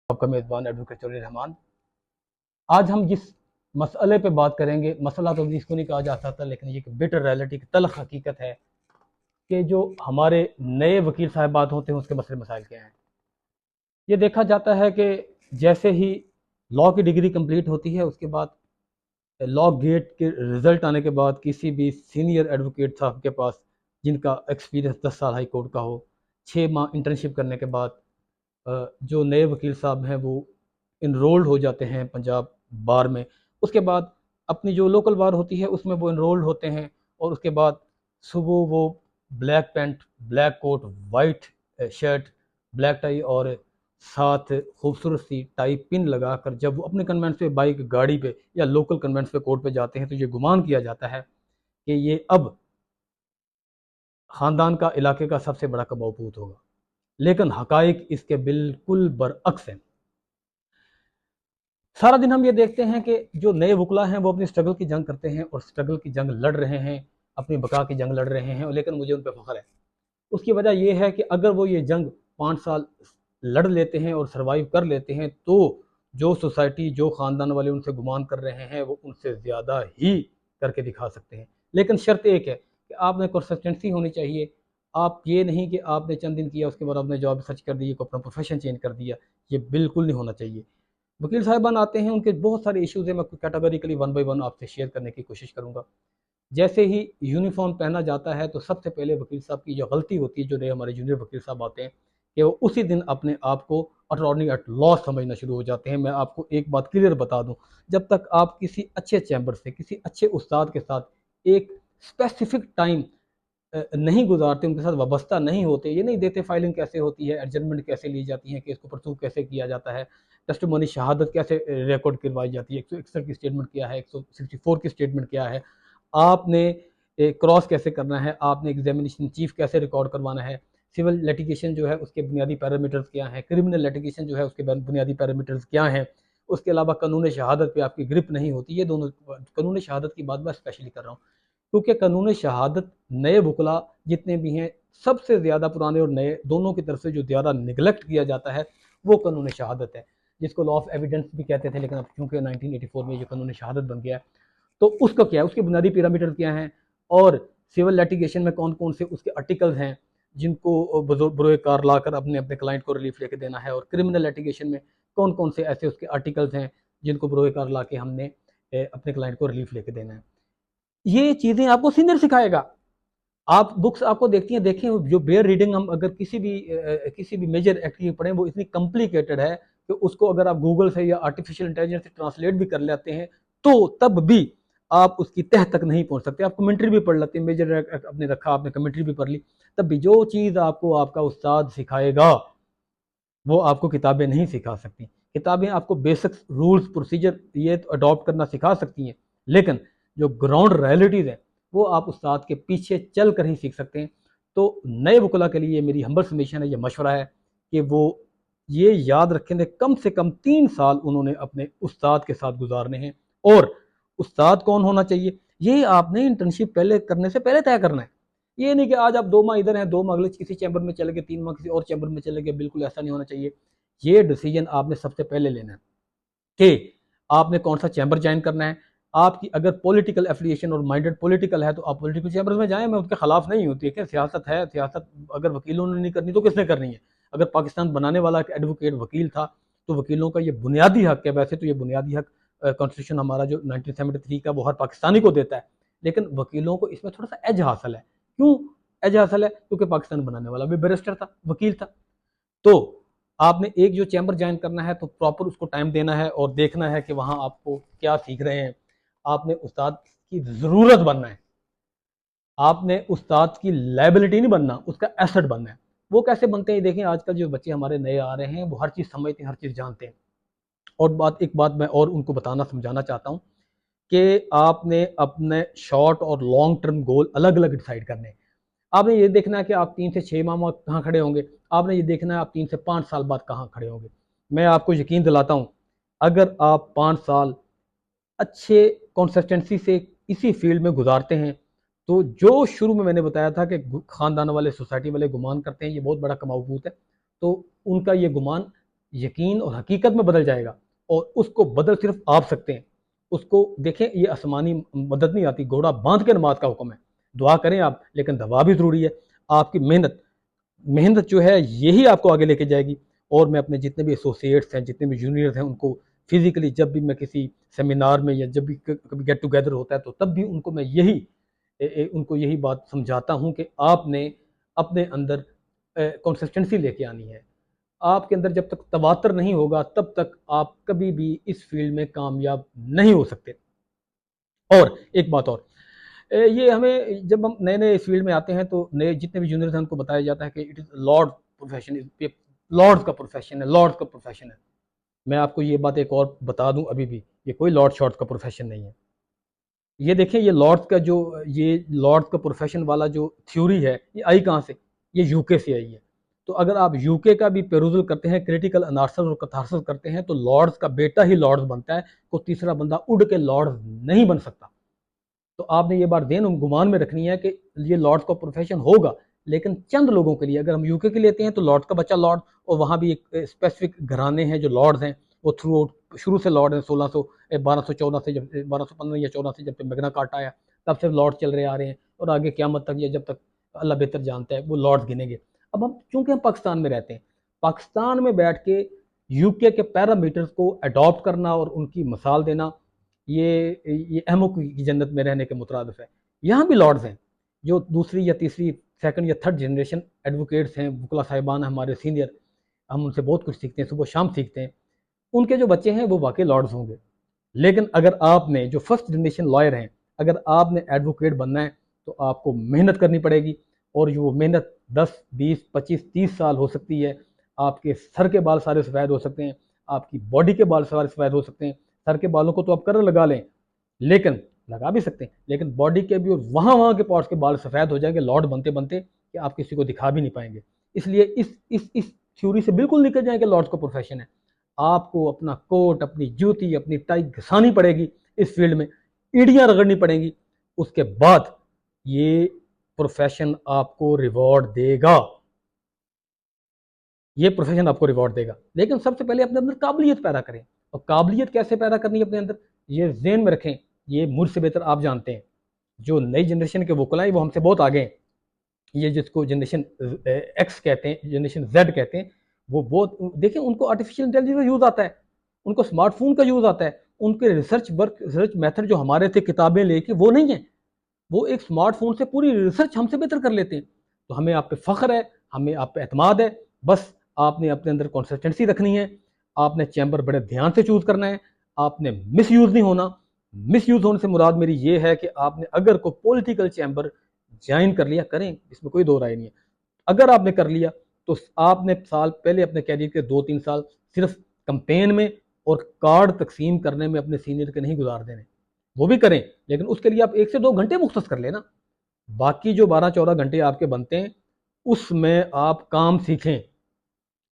آپ کا میزبان ایڈوکیٹ چودھری رحمان۔ آج ہم جس مسئلے پہ بات کریں گے، مسئلہ تو اس کو نہیں کہا جا سکتا، لیکن یہ ایک بٹر ریئلٹی، ایک تلخ حقیقت ہے کہ جو ہمارے نئے وکیل صاحبات ہوتے ہیں اس کے مسئلے مسائل کیا ہیں۔ یہ دیکھا جاتا ہے کہ جیسے ہی لاء کی ڈگری کمپلیٹ ہوتی ہے، اس کے بعد لاء گیٹ کے رزلٹ آنے کے بعد کسی بھی سینئر ایڈوکیٹ صاحب کے پاس، جن کا ایکسپیرینس 10 سال ہائی کورٹ کا ہو، 6 ماہ انٹرنشپ کرنے کے بعد جو نئے وکیل صاحب ہیں وہ انرولڈ ہو جاتے ہیں پنجاب بار میں۔ اس کے بعد اپنی جو لوکل بار ہوتی ہے اس میں وہ انرولڈ ہوتے ہیں، اور اس کے بعد صبح وہ بلیک پینٹ، بلیک کوٹ، وائٹ شرٹ، بلیک ٹائی اور ساتھ خوبصورت سی ٹائی پن لگا کر جب وہ اپنے کنوینس پہ، بائک، گاڑی پہ یا لوکل کنوینس پہ کورٹ پہ جاتے ہیں تو یہ گمان کیا جاتا ہے کہ یہ اب خاندان کا، علاقے کا سب سے بڑا کماؤ پوت ہوگا، لیکن حقائق اس کے بالکل برعکس ہیں۔ سارا دن ہم یہ دیکھتے ہیں کہ جو نئے وکلا ہیں وہ اپنی سٹرگل کی جنگ کرتے ہیں اور سٹرگل کی جنگ لڑ رہے ہیں، اپنی بقا کی جنگ لڑ رہے ہیں، لیکن مجھے ان پہ فخر ہے۔ اس کی وجہ یہ ہے کہ اگر وہ یہ جنگ 5 سال لڑ لیتے ہیں اور سروائیو کر لیتے ہیں تو جو سوسائٹی، جو خاندان والے ان سے گمان کر رہے ہیں وہ ان سے زیادہ ہی کر کے دکھا سکتے ہیں۔ لیکن شرط ایک ہے کہ آپ میں کنسسٹنسی ہونی چاہیے۔ آپ یہ نہیں کہ آپ نے چند دن کیا اس کے بعد آپ نے جاب سرچ کر دی، اپنا پروفیشن چینج کر دیا، یہ بالکل نہیں ہونا چاہیے۔ وکیل صاحبان آتے ہیں، ان کے بہت سارے ایشوز ہیں، میں کیٹاگوریکلی 1 بائی 1 آپ سے شیئر کرنے کی کوشش کروں گا۔ جیسے ہی یونیفارم پہنا جاتا ہے تو سب سے پہلے وکیل صاحب کی جو غلطی ہوتی ہے، جو نئے ہمارے جونیئر وکیل صاحب آتے ہیں، کہ وہ اسی دن اپنے آپ کو اٹارنی ایٹ لاء سمجھنا شروع ہو جاتے ہیں۔ میں آپ کو ایک بات کلیئر بتا دوں، جب تک آپ کسی اچھے چیمبر سے، کسی اچھے استاد کے ساتھ ایک اسپیسیفک ٹائم نہیں گزارتے، ان کے ساتھ وابستہ نہیں ہوتے، یہ نہیں دیتے فائلنگ کیسے ہوتی ہے، ایڈجسٹمنٹ کیسے لی جاتی ہے، کیس کو پرسو کیسے کیا جاتا ہے، ٹیسٹیمونی شہادت کیسے ریکارڈ کروائی جاتی ہے، 161 کی سٹیٹمنٹ کیا ہے، 164 کی سٹیٹمنٹ کیا ہے، آپ نے کراس کیسے کرنا ہے، آپ نے ایگزامینیشن چیف کیسے ریکارڈ کروانا ہے، سول لیٹیگیشن جو ہے اس کے بنیادی پیرامیٹرز کیا ہیں، کرمنل لیٹیگیشن جو ہے اس کے بنیادی پیرامیٹرز کیا ہیں۔ اس کے علاوہ قانون شہادت پہ آپ کی گرپ نہیں ہوتی۔ یہ دونوں، قانون شہادت کی بات میں اسپیشلی کر رہا ہوں کیونکہ قانون شہادت نئے وکلا جتنے بھی ہیں، سب سے زیادہ پرانے اور نئے دونوں کی طرف سے جو زیادہ نگلیکٹ کیا جاتا ہے وہ قانون شہادت ہے، جس کو لا آف ایویڈنس بھی کہتے تھے، لیکن اب چونکہ 1984 میں یہ قانون شہادت بن گیا ہے تو اس کا کیا ہے، اس کے بنیادی پیرامیٹر کیا ہیں، اور سول لیٹیگیشن میں کون کون سے اس کے آرٹیکلز ہیں جن کو بروئے کار لا کر اپنے کلائنٹ کو ریلیف لے کے دینا ہے، اور کرمنل لیٹیگیشن میں کون کون سے ایسے اس کے آرٹیکلز ہیں جن کو بروئے کار لا کے ہم نے اپنے کلائنٹ کو ریلیف لے کے دینا ہے۔ یہ چیزیں آپ کو سینئر سکھائے گا۔ آپ بکس آپ کو دیکھتی ہیں، دیکھیں جو بیئر ریڈنگ ہم اگر کسی بھی میجر ایکٹ کی پڑھیں، وہ اتنی کمپلیکیٹڈ ہے کہ اس کو اگر آپ گوگل سے یا آرٹیفیشل انٹیلیجنس سے ٹرانسلیٹ بھی کر لیتے ہیں تو تب بھی آپ اس کی تہ تک نہیں پہنچ سکتے۔ آپ کمنٹری بھی پڑھ لیتے ہیں، میجر ایکٹ آپ نے رکھا، آپ نے کمنٹری بھی پڑھ لی، تب بھی جو چیز آپ کو آپ کا استاد سکھائے گا وہ آپ کو کتابیں نہیں سکھا سکتی۔ کتابیں آپ کو بیسک رولز، پروسیجر یہ اڈاپٹ کرنا سکھا سکتی ہیں، لیکن جو گراؤنڈ ریئلٹیز ہیں وہ آپ استاد کے پیچھے چل کر ہی سیکھ سکتے ہیں۔ تو نئے وکلا کے لیے میری ہمبل سبمیشن ہے، یہ مشورہ ہے کہ وہ یہ یاد رکھیں کہ کم سے کم 3 سال انہوں نے اپنے استاد کے ساتھ گزارنے ہیں، اور استاد کون ہونا چاہیے یہ آپ نے انٹرنشپ پہلے کرنے سے پہلے طے کرنا ہے۔ یہ نہیں کہ آج آپ 2 ماہ ادھر ہیں، 2 ماہ اگلے کسی چیمبر میں چلے گئے، 3 ماہ کسی اور چیمبر میں چلے گئے، بالکل ایسا نہیں ہونا چاہیے۔ یہ ڈیسیجن آپ نے سب سے پہلے لینا ہے کہ آپ نے کون سا چیمبر جوائن کرنا ہے۔ آپ کی اگر پولیٹیکل ایفیلیشن اور مائنڈڈ پولیٹیکل ہے تو آپ پولیٹیکل چیمبرز میں جائیں، میں اس کے خلاف نہیں ہوتی کہ سیاست ہے، سیاست اگر وکیلوں نے نہیں کرنی تو کس نے کرنی ہے۔ اگر پاکستان بنانے والا ایک ایڈوکیٹ وکیل تھا تو وکیلوں کا یہ بنیادی حق ہے، ویسے تو یہ بنیادی حق کانسٹیٹیوشن ہمارا جو 1973 کا وہ ہر پاکستانی کو دیتا ہے، لیکن وکیلوں کو اس میں تھوڑا سا ایج حاصل ہے۔ کیوں ایج حاصل ہے؟ کیونکہ پاکستان بنانے والا بھی بیرسٹر تھا، وکیل تھا۔ تو آپ نے ایک جو چیمبر جوائن کرنا ہے تو پراپر اس کو ٹائم دینا ہے اور دیکھنا ہے کہ وہاں آپ کو کیا سیکھ رہے ہیں۔ آپ نے استاد کی ضرورت بننا ہے، آپ نے استاد کی لائبلٹی نہیں بننا، اس کا ایسٹ بننا ہے۔ وہ کیسے بنتے ہیں دیکھیں، آج کل جو بچے ہمارے نئے آ رہے ہیں وہ ہر چیز سمجھتے ہیں، ہر چیز جانتے ہیں۔ اور ایک بات میں اور ان کو بتانا سمجھانا چاہتا ہوں کہ آپ نے اپنے شارٹ اور لانگ ٹرم گول الگ الگ ڈیسائیڈ کرنے ہیں۔ آپ نے یہ دیکھنا ہے کہ آپ 3 سے 6 ماہ کہاں کھڑے ہوں گے، آپ نے یہ دیکھنا ہے آپ 3 سے 5 سال بعد کہاں کھڑے ہوں گے۔ میں آپ کو یقین دلاتا ہوں اگر آپ 5 سال اچھے کنسسٹنسی سے اسی فیلڈ میں گزارتے ہیں تو جو شروع میں نے بتایا تھا کہ خاندان والے، سوسائٹی والے گمان کرتے ہیں یہ بہت بڑا کماؤ پوت ہے، تو ان کا یہ گمان یقین اور حقیقت میں بدل جائے گا، اور اس کو بدل صرف آپ سکتے ہیں۔ اس کو دیکھیں، یہ آسمانی مدد نہیں آتی، گھوڑا باندھ کے نماز کا حکم ہے۔ دعا کریں آپ، لیکن دوا بھی ضروری ہے۔ آپ کی محنت جو ہے یہی آپ کو آگے لے کے جائے گی۔ اور میں اپنے جتنے بھی ایسوسیٹس ہیں، جتنے بھی جونیئرز ہیں، ان کو فزیکلی جب بھی میں کسی سیمینار میں یا جب بھی کبھی گیٹ ٹوگیدر ہوتا ہے تو تب بھی ان کو میں یہی بات سمجھاتا ہوں کہ آپ نے اپنے اندر کنسسٹنسی لے کے آنی ہے۔ آپ کے اندر جب تک تواتر نہیں ہوگا تب تک آپ کبھی بھی اس فیلڈ میں کامیاب نہیں ہو سکتے۔ اور ایک بات اور، یہ ہمیں جب ہم نئے نئے اس فیلڈ میں آتے ہیں تو نئے جتنے بھی جونیئرز ہیں ان کو بتایا جاتا ہے کہ it is lord profession, Lords کا پروفیشن ہے، لارڈز کا پروفیشن ہے۔ میں آپ کو یہ بات ایک اور بتا دوں، ابھی بھی یہ کوئی لارڈ شارڈ کا پروفیشن نہیں ہے۔ یہ دیکھیں، یہ لارڈز کا پروفیشن والا جو تھیوری ہے، یہ آئی کہاں سے؟ یہ یو کے سے آئی ہے۔ تو اگر آپ یو کے کا بھی پیروزل کرتے ہیں، کریٹیکل انالسس اور کتھارسس کرتے ہیں، تو لارڈز کا بیٹا ہی لارڈز بنتا ہے، کوئی تیسرا بندہ اڑ کے لارڈز نہیں بن سکتا۔ تو آپ نے یہ بات گمان میں رکھنی ہے کہ یہ لارڈز کا پروفیشن ہوگا، لیکن چند لوگوں کے لیے۔ اگر ہم یو کے لیتے ہیں تو لارڈز کا بچہ لارڈ، اور وہاں بھی ایک اسپیسیفک گھرانے ہیں جو لارڈز ہیں، وہ شروع سے لارڈ ہیں۔ 1214 سے، جب 1215 یا 14 سے جب میگنا کارٹا آیا تب سے لارڈ چل رہے آ رہے ہیں، اور آگے قیامت تک یا جب تک اللہ بہتر جانتا ہے وہ لارڈز گنیں گے۔ اب چونکہ ہم پاکستان میں رہتے ہیں، پاکستان میں بیٹھ کے یو کے پیرامیٹرز کو اڈاپٹ کرنا اور ان کی مثال دینا، یہ احمقوں کی جنت میں رہنے کے مترادف ہے۔ یہاں بھی لارڈز ہیں جو دوسری یا تیسری، سیکنڈ یا تھرڈ جنریشن ایڈوکیٹس ہیں، وکلا صاحبان ہیں ہمارے سینئر، ہم ان سے بہت کچھ سیکھتے ہیں، صبح شام سیکھتے ہیں۔ ان کے جو بچے ہیں وہ واقعی لارڈز ہوں گے۔ لیکن اگر آپ نے جو فرسٹ جنریشن لائر ہیں، اگر آپ نے ایڈوکیٹ بننا ہے تو آپ کو محنت کرنی پڑے گی، اور وہ محنت 10 20 25 30 سال ہو سکتی ہے۔ آپ کے سر کے بال سارے سفید ہو سکتے ہیں، آپ کی باڈی کے بال سارے سفید ہو سکتے ہیں۔ سر کے بالوں کو تو آپ کرل لگا لیں، لیکن لگا بھی سکتے ہیں، لیکن باڈی کے بھی اور وہاں کے پارٹس کے بال سفید ہو جائیں گے لارڈ بنتے بنتے، کہ آپ کسی کو دکھا بھی نہیں پائیں گے۔ اس لیے اس تھیوری سے بالکل نکل جائیں کہ لارڈز کا پروفیشن ہے۔ آپ کو اپنا کوٹ، اپنی جوتی، اپنی ٹائی گھسانی پڑے گی اس فیلڈ میں، ایڑیاں رگڑنی پڑیں گی، اس کے بعد یہ پروفیشن آپ کو ریوارڈ دے گا۔ یہ پروفیشن آپ کو ریوارڈ دے گا، لیکن سب سے پہلے اپنے اندر قابلیت پیدا کریں۔ اور قابلیت کیسے پیدا کرنی ہے اپنے اندر، یہ ذہن میں رکھیں، یہ مجھ سے بہتر آپ جانتے ہیں۔ جو نئی جنریشن کے وکلا ہیں وہ ہم سے بہت آگے ہیں۔ یہ جس کو جنریشن ایکس کہتے ہیں، جنریشن زیڈ کہتے ہیں، وہ بہت دیکھیں، ان کو آرٹیفیشیل انٹیلیجنس کا یوز آتا ہے، ان کو اسمارٹ فون کا یوز آتا ہے، ان کے ریسرچ میتھڈ جو ہمارے تھے کتابیں لے کے، وہ نہیں ہیں۔ وہ ایک اسمارٹ فون سے پوری ریسرچ ہم سے بہتر کر لیتے ہیں۔ تو ہمیں آپ پہ فخر ہے، ہمیں آپ پہ اعتماد ہے۔ بس آپ نے اپنے اندر کنسسٹنسی رکھنی ہے، آپ نے چیمبر بڑے دھیان سے چوز کرنا ہے، آپ نے مس یوز نہیں ہونا۔ مس یوز ہونے سے مراد میری یہ ہے کہ آپ نے اگر کوئی پولیٹیکل چیمبر جوائن کر لیا، کریں، اس میں کوئی دو رائے نہیں ہے۔ اگر آپ نے کر لیا تو آپ نے سال پہلے اپنے کیریئر کے 2-3 سال صرف کمپین میں اور کارڈ تقسیم کرنے میں اپنے سینئر کے نہیں گزار دینے، وہ بھی کریں، لیکن اس کے لیے آپ 1 سے 2 گھنٹے مختص کر لینا۔ باقی جو 12-14 گھنٹے آپ کے بنتے ہیں اس میں آپ کام سیکھیں۔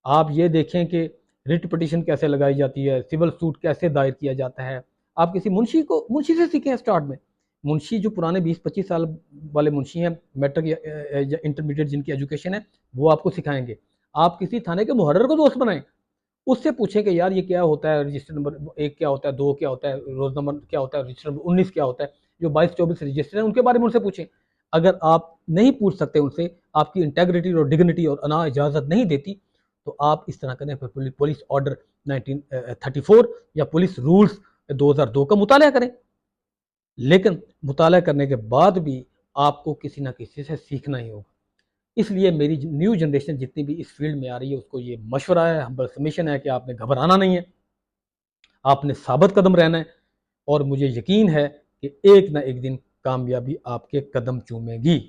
آپ یہ دیکھیں کہ ریٹ پٹیشن کیسے لگائی جاتی ہے، سول سوٹ کیسے دائر کیا جاتا ہے۔ آپ کسی منشی سے سیکھیں اسٹارٹ میں۔ منشی جو پرانے 20-25 سال والے منشی ہیں، میٹرک یا انٹرمیڈیٹ جن کی ایجوکیشن ہے، وہ آپ کو سکھائیں گے۔ آپ کسی تھانے کے محرر کو دوست بنائیں، اس سے پوچھیں کہ یار یہ کیا ہوتا ہے، رجسٹر نمبر 1 کیا ہوتا ہے، 2 کیا ہوتا ہے، روز نمبر کیا ہوتا ہے، رجسٹر نمبر 19 کیا ہوتا ہے، جو 22-24 رجسٹر ہیں ان کے بارے میں ان سے پوچھیں۔ اگر آپ نہیں پوچھ سکتے ان سے، آپ کی انٹیگریٹی اور ڈگنیٹی اور انا اجازت نہیں دیتی، تو آپ اس طرح کریں، پولیس آرڈر 1934 یا پولیس رولز 2002 کا مطالعہ کریں۔ لیکن مطالعہ کرنے کے بعد بھی آپ کو کسی نہ کسی سے سیکھنا ہی ہوگا۔ اس لیے میری نیو جنریشن جتنی بھی اس فیلڈ میں آ رہی ہے، اس کو یہ مشورہ ہے، ہمبل سبمیشن ہے کہ آپ نے گھبرانا نہیں ہے، آپ نے ثابت قدم رہنا ہے، اور مجھے یقین ہے کہ ایک نہ ایک دن کامیابی آپ کے قدم چومے گی۔